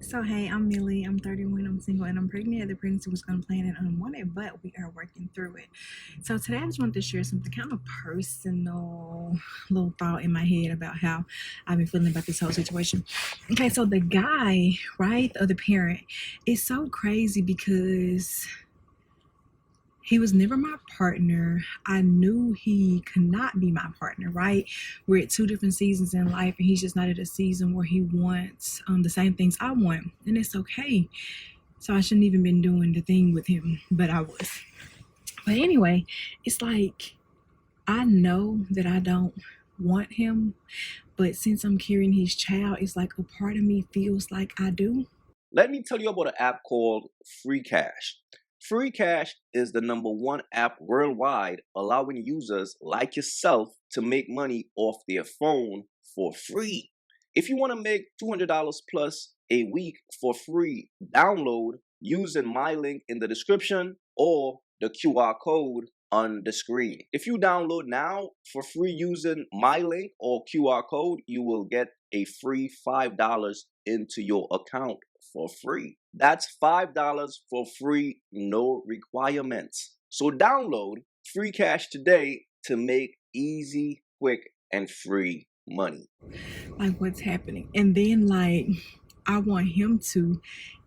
So hey, I'm Millie. I'm 31. I'm single and I'm pregnant. The pregnancy was unplanned and unwanted, but we are working through it. So today I just wanted to share something kind of personal, little thought in my head about how I've been feeling about this whole situation. Okay, so the guy, right, or the parent, is so crazy because he was never my partner. I knew he could not be my partner, right? We're at two different seasons in life, and he's just not at a season where he wants the same things I want, and it's okay. So I shouldn't even been doing the thing with him, but I was. But anyway, it's like I know that I don't want him, but since I'm carrying his child, it's like a part of me feels like I do. Let me tell you about an app called Free Cash. Free Cash is the #1 app worldwide, allowing users like yourself to make money off their phone for free. If you want to make $200 plus a week for free, download using my link in the description or the QR code on the screen. If you download now for free using my link or QR code, you will get a free $5 into your account for free. That's $5 for free, no requirements. So download Free Cash today to make easy, quick, and free money. Like, what's happening? And then, like, I want him to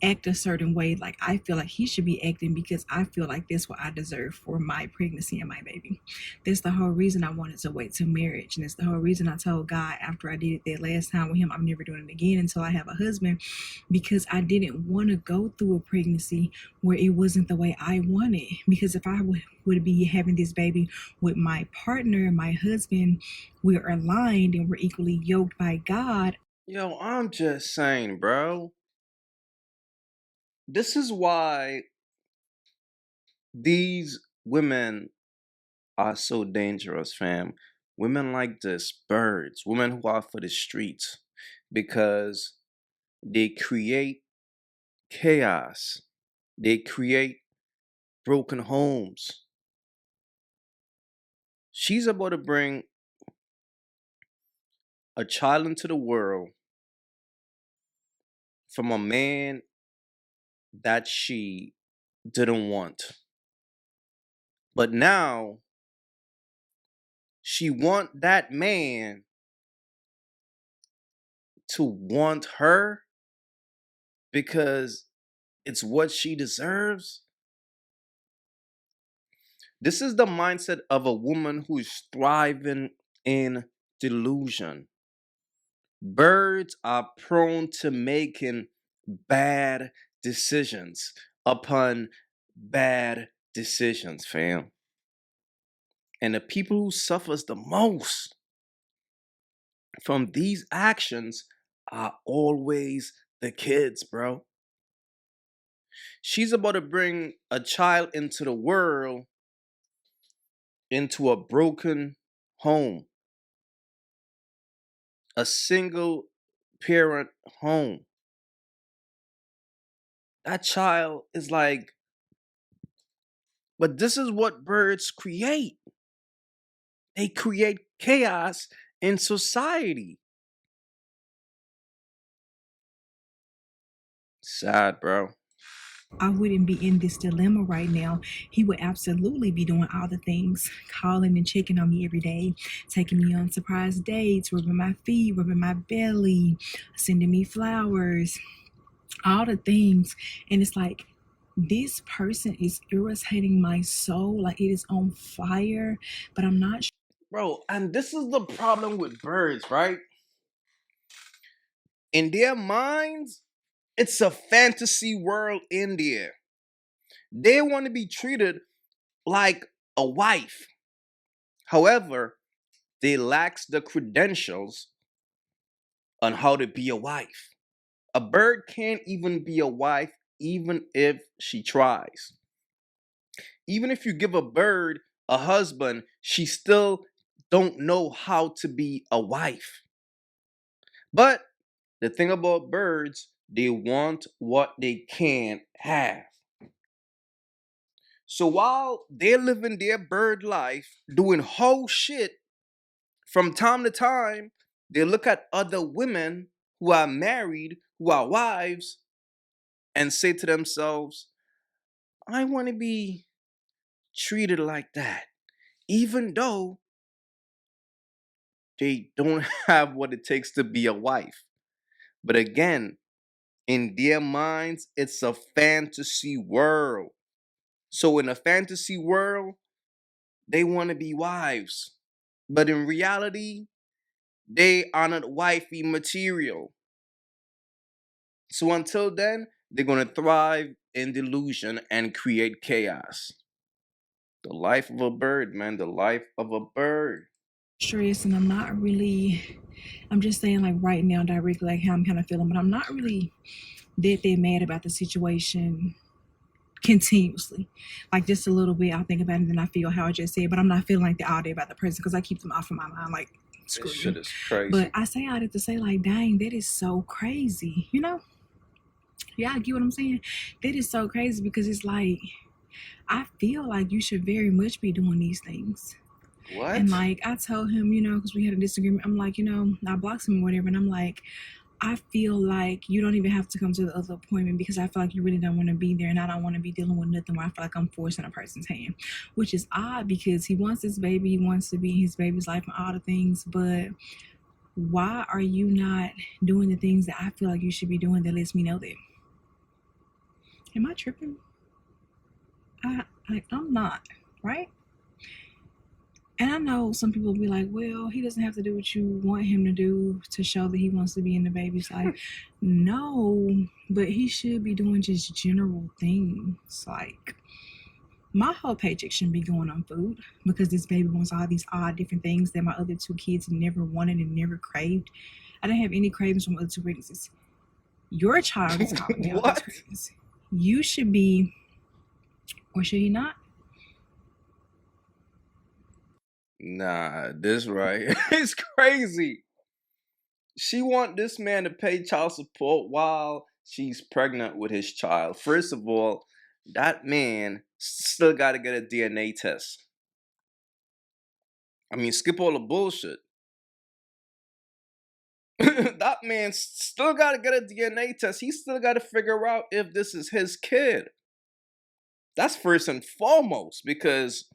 act a certain way. Like, I feel like he should be acting because I feel like that's what I deserve for my pregnancy and my baby. That's the whole reason I wanted to wait till marriage. And it's the whole reason I told God after I did it that last time with him, I'm never doing it again until I have a husband, because I didn't want to go through a pregnancy where it wasn't the way I wanted. Because if I would be having this baby with my partner, my husband, we're aligned and we're equally yoked by God. Yo, I'm just saying, bro. This is why these women are so dangerous, fam. Women like this, birds, women who are for the streets, because they create chaos, they create broken homes. She's about to bring a child into the world from a man that she didn't want. But now she want that man to want her because it's what she deserves. This is the mindset of a woman who is thriving in delusion. Birds are prone to making bad decisions upon bad decisions, fam. And the people who suffers the most from these actions are always the kids, bro. She's about to bring a child into the world into a broken home, a single parent home. That child is like, but this is what birds create. They create chaos in society. Sad, bro. I wouldn't be in this dilemma right now. He would absolutely be doing all the things, calling and checking on me every day, taking me on surprise dates, rubbing my feet, rubbing my belly, sending me flowers, all the things. And it's like, this person is irritating my soul, like it is on fire, but I'm not sure. Bro, and this is the problem with birds, right? In their minds, it's a fantasy world in there. They want to be treated like a wife. However, they lack the credentials on how to be a wife. A bird can't even be a wife even if she tries. Even if you give a bird a husband, she still don't know how to be a wife. But the thing about birds, they want what they can't have. So while they're living their bird life, doing whole shit, from time to time, they look at other women who are married who are wives and say to themselves, I want to be treated like that, even though they don't have what it takes to be a wife. But again, in their minds, it's a fantasy world. So in a fantasy world, they want to be wives. But in reality, they are not wifey material. So until then, they're going to thrive in delusion and create chaos. The life of a bird, man, the life of a bird. Stress, and I'm just saying, like, right now, directly, like, how I'm kind of feeling, but I'm not really that mad about the situation continuously. Like, just a little bit, I'll think about it, and then I feel how I just said, but I'm not feeling like that all day about the person because I keep them off of my mind, like, This screw you. shit is But crazy. I say all that to say, like, dang, that is so crazy, you know? Yeah, I get what I'm saying. That is so crazy because it's like, I feel like you should very much be doing these things. And What? like, I told him, because we had a disagreement, I'm like, I blocked him or whatever, and I'm like, I feel like you don't even have to come to the other appointment because I feel like you really don't want to be there, and I don't want to be dealing with nothing where I feel like I'm forcing a person's hand, which is odd because he wants this baby, he wants to be in his baby's life and all the things, but why are you not doing the things that I feel like you should be doing that lets me know that? Am I tripping? I'm not, right? And I know some people will be like, well, he doesn't have to do what you want him to do to show that he wants to be in the baby's life. No, but he should be doing just general things. Like, my whole paycheck shouldn't be going on food because this baby wants all these odd different things that my other two kids never wanted and never craved. I didn't have any cravings from other two pregnancies. Your child is calling me out these What? cravings. You should be, or should he not? Nah, this right. It's crazy. She want this man to pay child support while she's pregnant with his child. First of all, that man still got to get a DNA test. I mean, skip all the bullshit. That man still got to get a DNA test. He still got to figure out if this is his kid. That's first and foremost because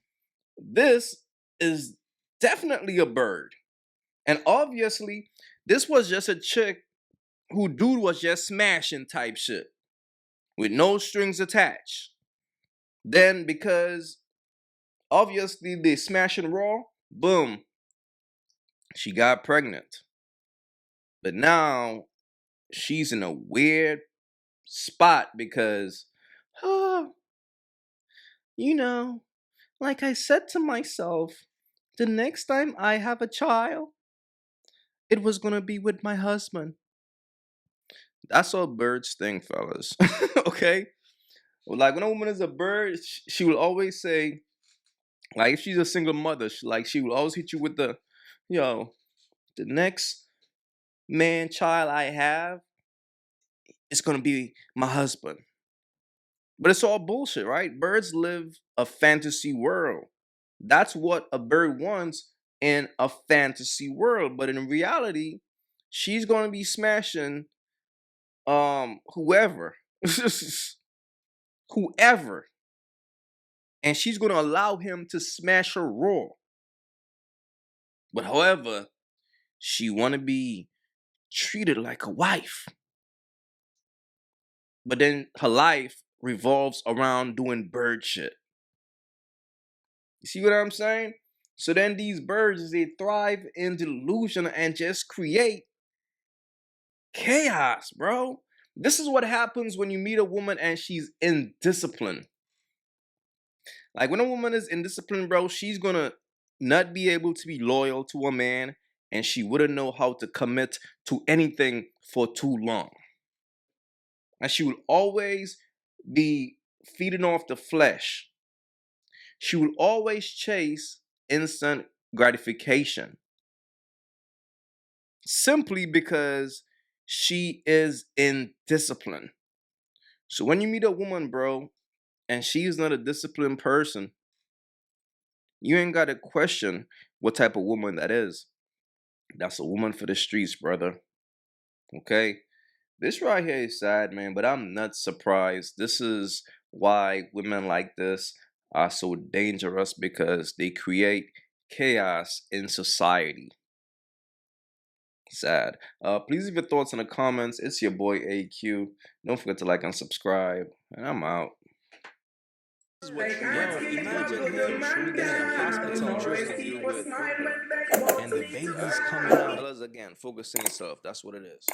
this is definitely a bird. And obviously, this was just a chick who dude was just smashing type shit with no strings attached. Then because obviously they smashing raw, boom, she got pregnant. But now she's in a weird spot because, oh, you know, like I said to myself, the next time I have a child, it was gonna be with my husband. That's all birds think, fellas. Okay? Like when a woman is a bird, she will always say, like if she's a single mother, she will always hit you with the, yo, the next man child I have is gonna be my husband. But it's all bullshit, right? Birds live a fantasy world. That's what a bird wants in a fantasy world. But in reality, she's gonna be smashing whoever. Whoever. And she's gonna allow him to smash her raw. But however, she wanna be treated like a wife. But then her life revolves around doing bird shit. You see what I'm saying? So then these birds, they thrive in delusion and just create chaos, bro. This is what happens when you meet a woman and she's indisciplined. Like when a woman is indisciplined, bro, she's gonna not be able to be loyal to a man and she wouldn't know how to commit to anything for too long. And she will always be feeding off the flesh. She will always chase instant gratification simply because she is indisciplined. So when you meet a woman, bro, and she's not a disciplined person, you ain't got to question what type of woman that is. That's a woman for the streets, brother. Okay? This right here is sad, man, but I'm not surprised. This is why women like this are so dangerous because they create chaos in society. Sad. Please leave your thoughts in the comments. It's your boy AQ. Don't forget to like and subscribe. And I'm out. This is what yo, imagine him in a hospital room with and the baby's coming out. Fellas, again, focus on yourself. That's what it is.